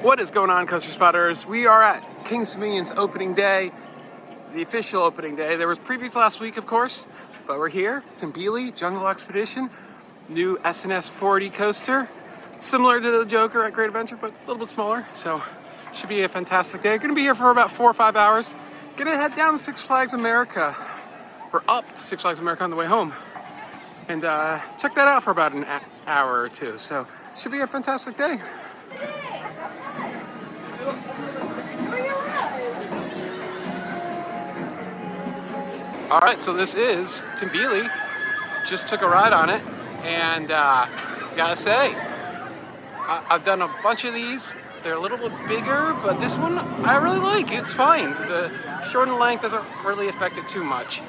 What is going on, coaster spotters? We are at King's Dominion's opening day, the official opening day. There was previews last week, of course, but we're here. Tibili, Jungle X-Pedition, new S&S 40 coaster, similar to the Joker at Great Adventure, but a little bit smaller. So should be a fantastic day. Going to be here for about 4 or 5 hours. Gonna head down to Six Flags America, or up to Six Flags America on the way home, and check that out for about an hour or two. So should be a fantastic day. All right, so this is Tibili. Just took a ride on it, and gotta say, I've done a bunch of these. They're a little bit bigger, but this one I really like. It's fine. The shortened length doesn't really affect it too much.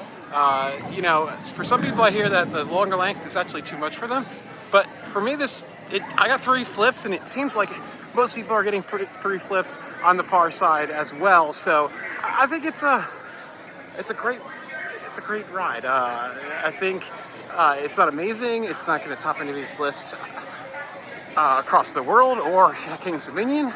You know, for some people I hear that the longer length is actually too much for them, but for me, I got 3 flips, and it seems like most people are getting 3 flips on the far side as well. So I think it's a great ride. I think it's not amazing. It's not going to top any of these lists across the world or at King's Dominion,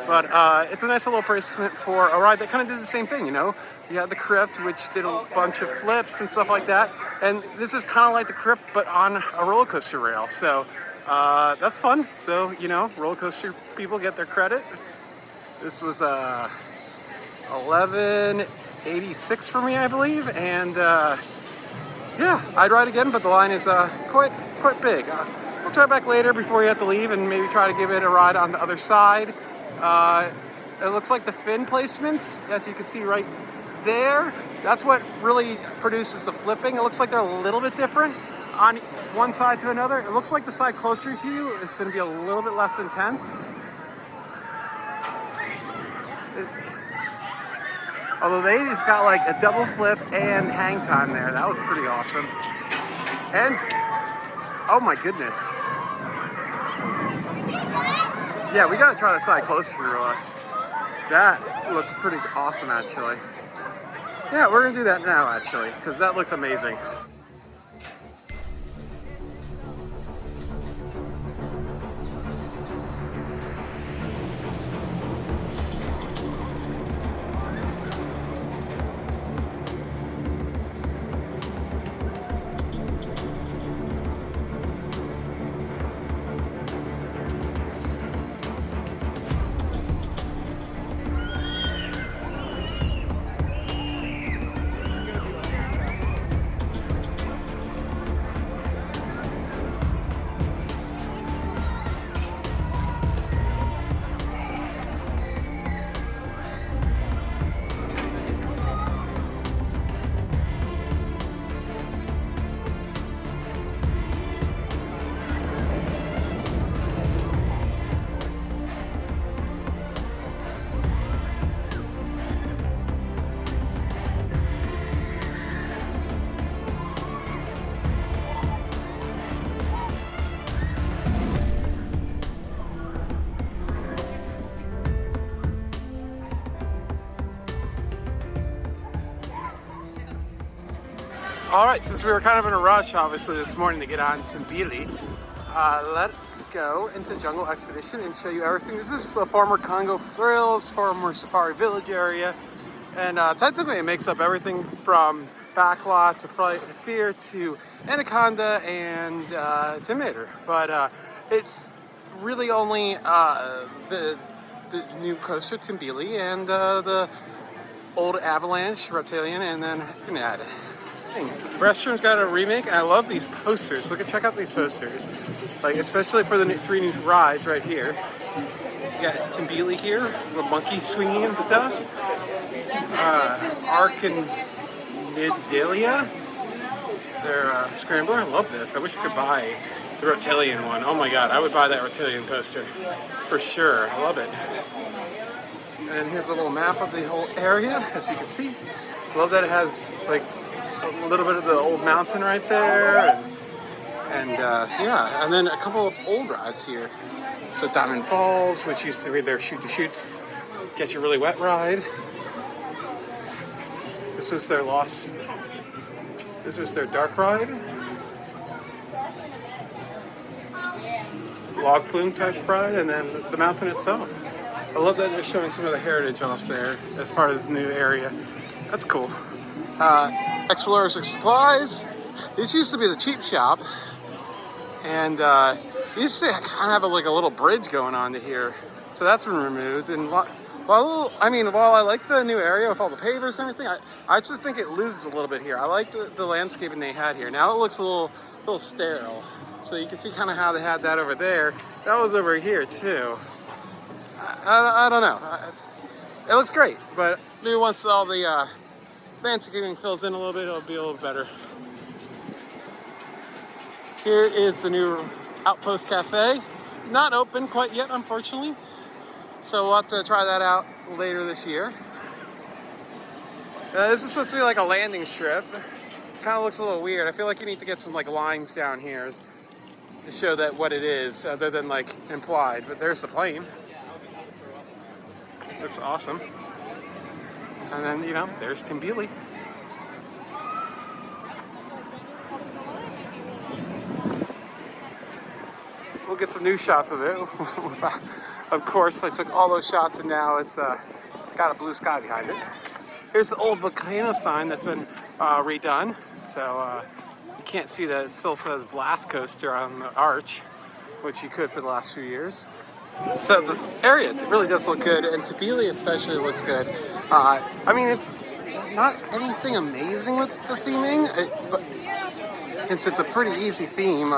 but it's a nice little replacement for a ride that kind of did the same thing. You know, you had the Crypt, which did a bunch of flips and stuff like that, and this is kind of like the Crypt but on a roller coaster rail. So that's fun. So, you know, roller coaster people get their credit. This was 1186 for me, I believe, and yeah, I'd ride again, but the line is quite big. We'll try back later before you have to leave and maybe try to give it a ride on the other side. It looks like the fin placements, as you can see right there, that's what really produces the flipping. It looks like they're a little bit different on one side to another. It looks like the side closer to you is going to be a little bit less intense. Although they just got like a double flip and hang time there. That was pretty awesome. And, oh my goodness. Yeah, we gotta try the side closer to us. That looks pretty awesome, actually. Yeah, we're gonna do that now, actually, because that looked amazing. All right, since we were kind of in a rush, obviously, this morning to get on Tumbili, let's go into Jungle X-Pedition and show you everything. This is the former Congo Thrills, former Safari Village area, and technically it makes up everything from Backlot to Fright and Fear to Anaconda and Intimidator. But it's really only the new coaster Tumbili and the old Avalanche, Reptilian, and then you can add it. The restroom's got a remake, and I love these posters. Check out these posters. Like, especially for the 3 new rides right here. You got Tumbili here, the monkey swinging and stuff. Arcanidalia, their scrambler. I love this. I wish I could buy the Reptilian one. Oh my god, I would buy that Reptilian poster for sure. I love it. And here's a little map of the whole area, as you can see. Love that it has like a little bit of the old mountain right there, and yeah, and then a couple of old rides here. So Diamond Falls, which used to be their shoot-to-shoots, get you really wet ride. This was their dark ride. Log flume type ride, and then the mountain itself. I love that they're showing some of the heritage off there as part of this new area. That's cool. Explorers Supplies. This used to be the cheap shop, and used to kind of have like a little bridge going on to here. So that's been removed. And while I like the new area with all the pavers and everything, I actually think it loses a little bit here. I like the landscaping they had here. Now it looks a little sterile. So you can see kind of how they had that over there. That was over here too. I don't know. It looks great, but maybe once all the landscaping fills in a little bit, it'll be a little better. Here is the new Outpost Cafe. Not open quite yet, unfortunately. So we'll have to try that out later this year. This is supposed to be like a landing strip. Kind of looks a little weird. I feel like you need to get some like lines down here to show that what it is, other than like implied. But there's the plane. Looks awesome. And then, there's Tibili. We'll get some new shots of it. Of course, I took all those shots and now it's got a blue sky behind it. Here's the old volcano sign that's been redone. So you can't see that it still says Blast Coaster on the arch, which you could for the last few years. So the area really does look good, and Tibili especially looks good. It's not anything amazing with the theming, but since it's a pretty easy theme,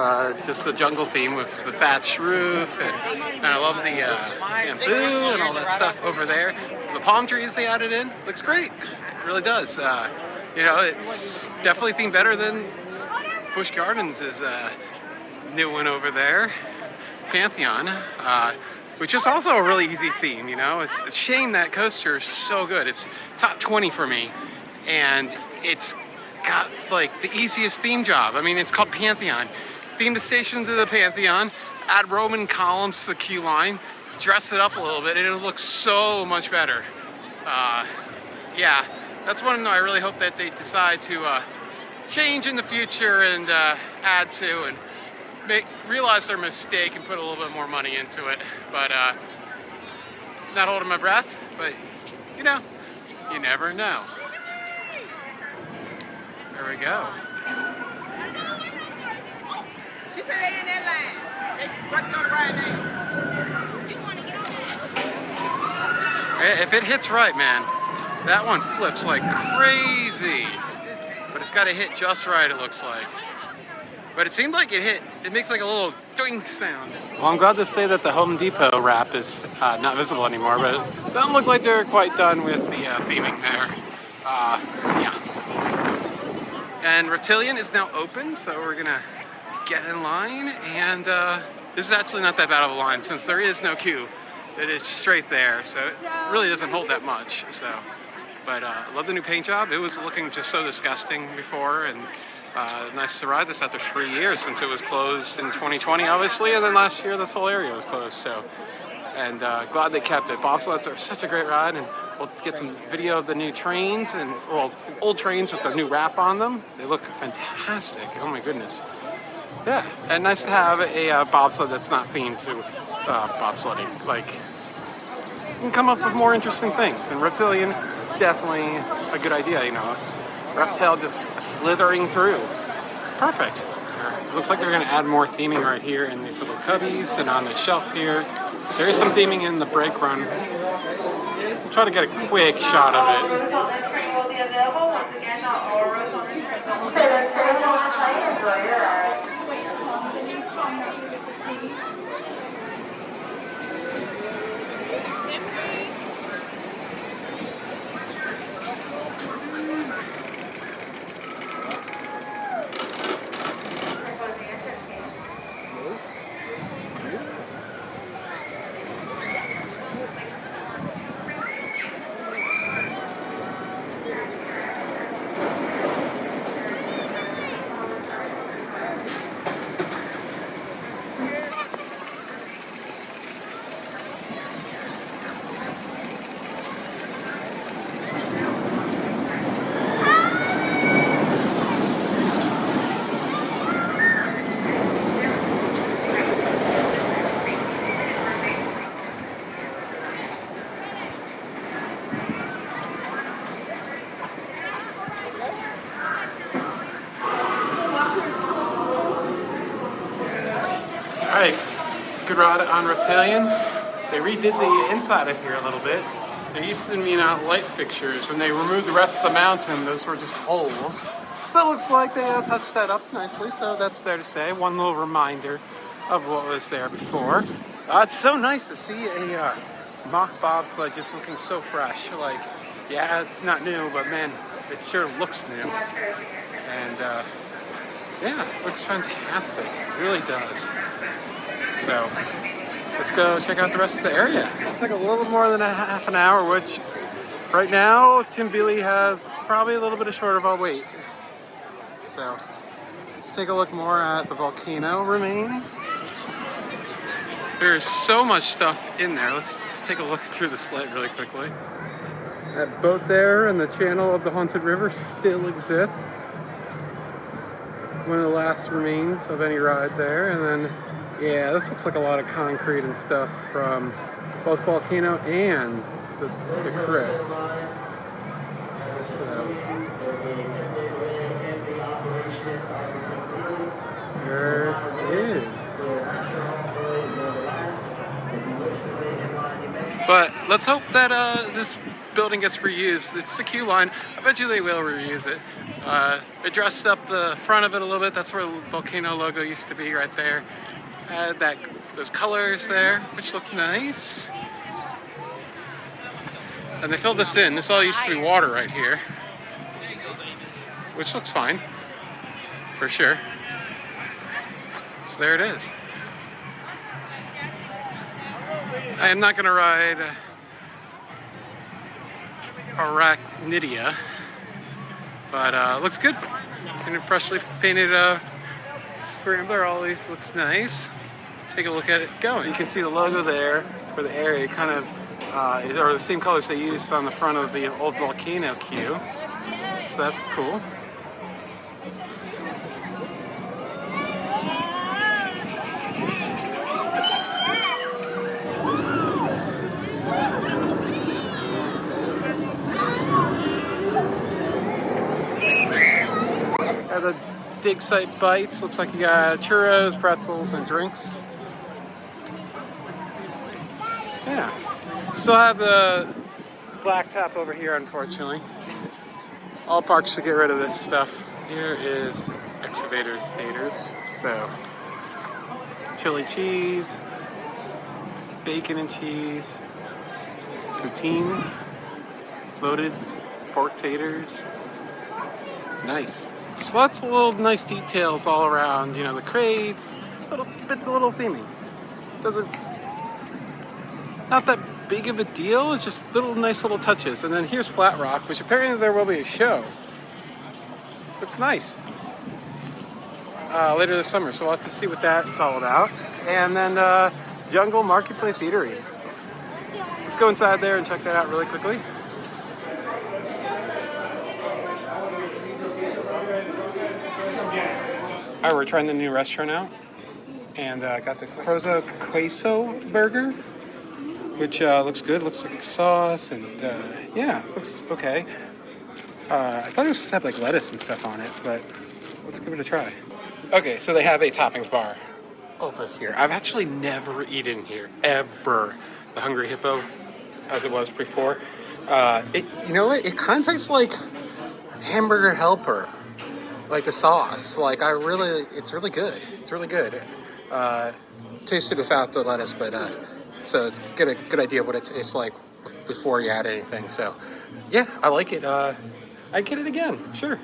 just the jungle theme with the thatched roof, and I love the bamboo and all that stuff over there. The palm trees they added in looks great. It really does. It's definitely themed better than Busch Gardens' new one over there, Pantheon, which is also a really easy theme. It's a shame that coaster is so good. It's top 20 for me, and it's got like the easiest theme job. It's called Pantheon. Theme the station to the Pantheon, add Roman columns to the queue line, dress it up a little bit, and it looks so much better. That's one I really hope that they decide to change in the future and add to, and realize their mistake and put a little bit more money into it. But not holding my breath, but you never know. There we go. She said they in that line. They must go to right now. You want to get on there? If it hits right, man, that one flips like crazy. But it's got to hit just right, it looks like. But it seemed like it makes like a little doink sound. Well, I'm glad to say that the Home Depot wrap is not visible anymore, but it doesn't look like they're quite done with the theming there. And Reptilian is now open, so we're gonna get in line, and this is actually not that bad of a line since there is no queue. It is straight there, so it really doesn't hold that much. But I love the new paint job. It was looking just so disgusting before, and nice to ride this after 3 years since it was closed in 2020, obviously, and then last year this whole area was closed. So, and glad they kept it. Bobsleds are such a great ride, and we'll get some video of the new trains and old trains with the new wrap on them. They look fantastic. Oh my goodness. Yeah, and nice to have a bobsled that's not themed to bobsledding. Like, you can come up with more interesting things, and Reptilian, definitely a good idea. It's reptile just slithering through. Perfect. Looks like they're going to add more theming right here in these little cubbies and on the shelf here. There is some theming in the brake run. I'll try to get a quick shot of it. Good ride on Reptilian. They redid the inside of here a little bit. There used to be light fixtures. When they removed the rest of the mountain, those were just holes. So it looks like they touched that up nicely, so that's there to say. One little reminder of what was there before. It's so nice to see a mock bobsled just looking so fresh. Like, yeah, it's not new, but man, it sure looks new. And yeah, it looks fantastic. It really does. So let's go check out the rest of the area. It'll take a little more than a half an hour, which right now Tibili has probably a little bit of short of our wait. So let's take a look more at the volcano remains. There's so much stuff in there. Let's just take a look through the sled really quickly. That boat there and the channel of the haunted river still exists. One of the last remains of any ride there. And then, yeah, this looks like a lot of concrete and stuff from both volcano and the crypt. So, there it is. But let's hope that this building gets reused. It's the queue line. I bet you they will reuse it. They dressed up the front of it a little bit. That's where the volcano logo used to be, right there. Had those colors there, which look nice. And they filled this in. This all used to be water right here, which looks fine, for sure. So there it is. I am not going to ride Arachnidia, but looks good. And a freshly painted scrambler always looks nice. Take a look at it going. So you can see the logo there for the area, kind of, are the same colors they used on the front of the old volcano queue. So that's cool. The dig site bites. Looks like you got churros, pretzels, and drinks. Yeah. Still have the black top over here, unfortunately. All parks should get rid of this stuff. Here is excavators, taters. So, chili cheese, bacon and cheese, poutine, loaded pork taters. Nice. So lots of little nice details all around, you know, the crates, little bits of little theming. Not that big of a deal, it's just nice little touches. And then here's Flat Rock, which apparently there will be a show. It's nice. Later this summer, so we'll have to see what that's all about. And then Jungle Marketplace Eatery. Let's go inside there and check that out really quickly. Alright, we're trying the new restaurant out, and got the Crozo Queso burger, which looks good. Looks like sauce, and yeah, looks okay. I thought it was supposed to have like lettuce and stuff on it, but let's give it a try. Okay, so they have a toppings bar over here. I've actually never eaten here, ever. The Hungry Hippo, as it was before. You know what? It kind of tastes like Hamburger Helper. Like the sauce, it's really good. It's really good. Tasted without the lettuce, but so get a good idea of what it tastes like before you add anything. So, yeah, I like it. I'd get it again, sure.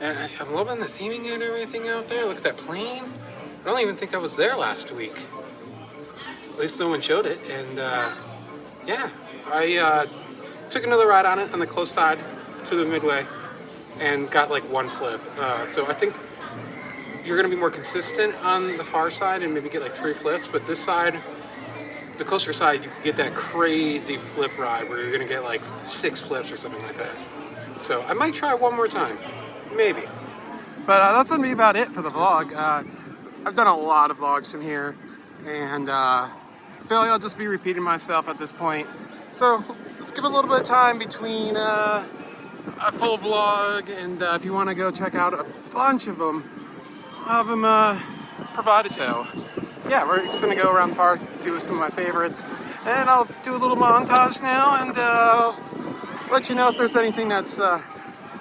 And I'm loving the theming and everything out there. Look at that plane. I don't even think I was there last week. At least no one showed it. And yeah, I took another ride on it on the close side to the midway. And got like one flip. So I think you're gonna be more consistent on the far side and maybe get like 3 flips, but this side, the coaster side, you could get that crazy flip ride where you're gonna get like 6 flips or something like that. So I might try one more time, maybe. But that's gonna be about it for the vlog. I've done a lot of vlogs from here, and I feel like I'll just be repeating myself at this point. So let's give it a little bit of time between a full vlog, and if you want to go check out a bunch of them, I'll have them provided. So yeah, we're just gonna go around the park, do some of my favorites, and I'll do a little montage now and let you know if there's anything that's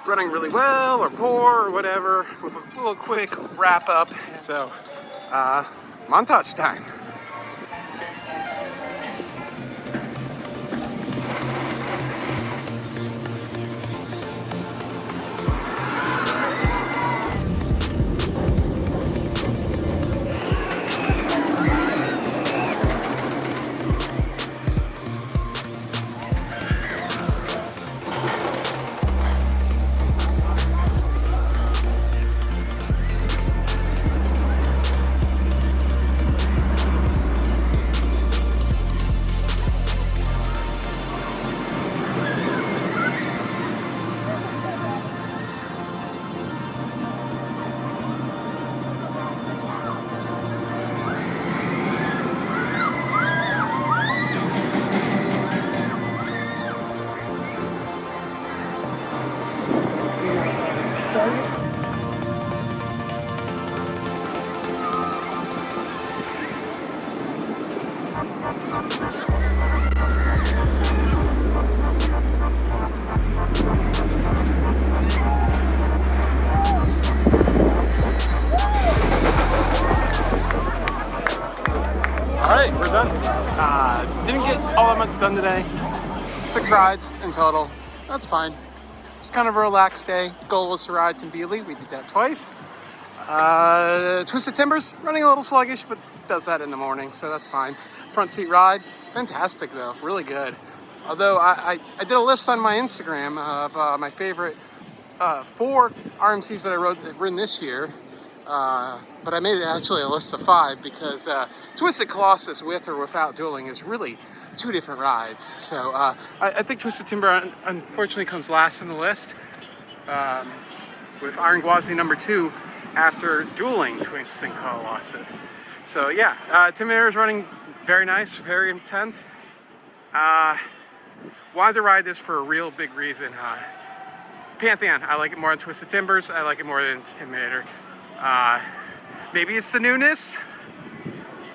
running really well or poor or whatever, with a little quick wrap up. So, montage time. Alright, we're done. Didn't get all that much done today. 6 rides in total. That's fine. It's kind of a relaxed day. Goal was to ride Tibili. We did that twice. Twisted Timbers, running a little sluggish, but does that in the morning, so that's fine. Front seat ride, fantastic though, really good. Although I did a list on my Instagram of my favorite 4 RMCs that I've ridden this year. But I made it actually a list of 5 because Twisted Colossus with or without dueling is really 2 different rides. So I think Twisted Timber unfortunately comes last in the list with Iron Gwazi number 2 after dueling Twisted Colossus. So yeah, Timber is running very nice, very intense. Wanted to ride this for a real big reason. Pantheon, I like it more than Twisted Timbers. I like it more than Intimidator. Maybe it's the newness,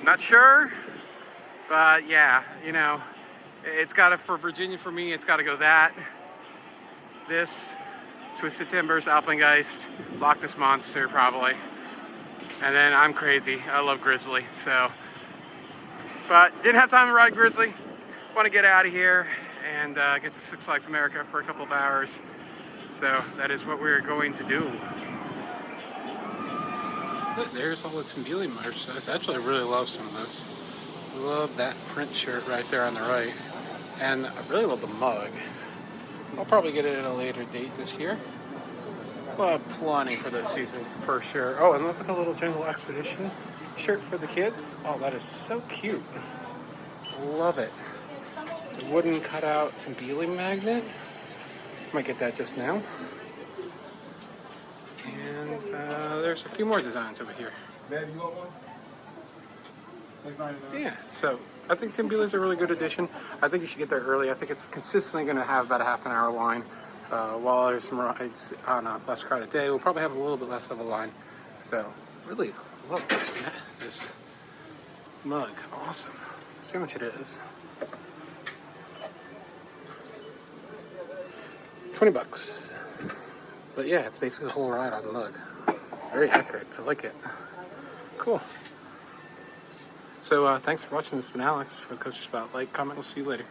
not sure, but yeah, you know, it's gotta, for Virginia, for me, it's gotta go that, this, Twisted Timbers, Alpengeist, Loch Ness Monster, probably, and then I'm crazy, I love Grizzly, so, but didn't have time to ride Grizzly, want to get out of here and get to Six Flags America for a couple of hours, so that is what we're going to do. There's all the Tumbili merchandise. Actually, I really love some of this. Love that print shirt right there on the right. And I really love the mug. I'll probably get it at a later date this year. We'll have plenty for this season for sure. Oh, and look at the little Jungle X-Pedition shirt for the kids. Oh, that is so cute. Love it. The wooden cutout Tibili magnet. Might get that just now. And there's a few more designs over here. Babe, you want one? $6.99. Yeah, so I think Tibili is a really good addition. I think you should get there early. I think it's consistently going to have about a half an hour line. While there's some rides on a less crowded day, we'll probably have a little bit less of a line. So, really love this mug. Awesome. See how much it is. $20. But yeah, it's basically the whole ride on the mug. Very accurate. I like it. Cool. So thanks for watching. This has been Alex for Coaster Spot. Like, comment. We'll see you later.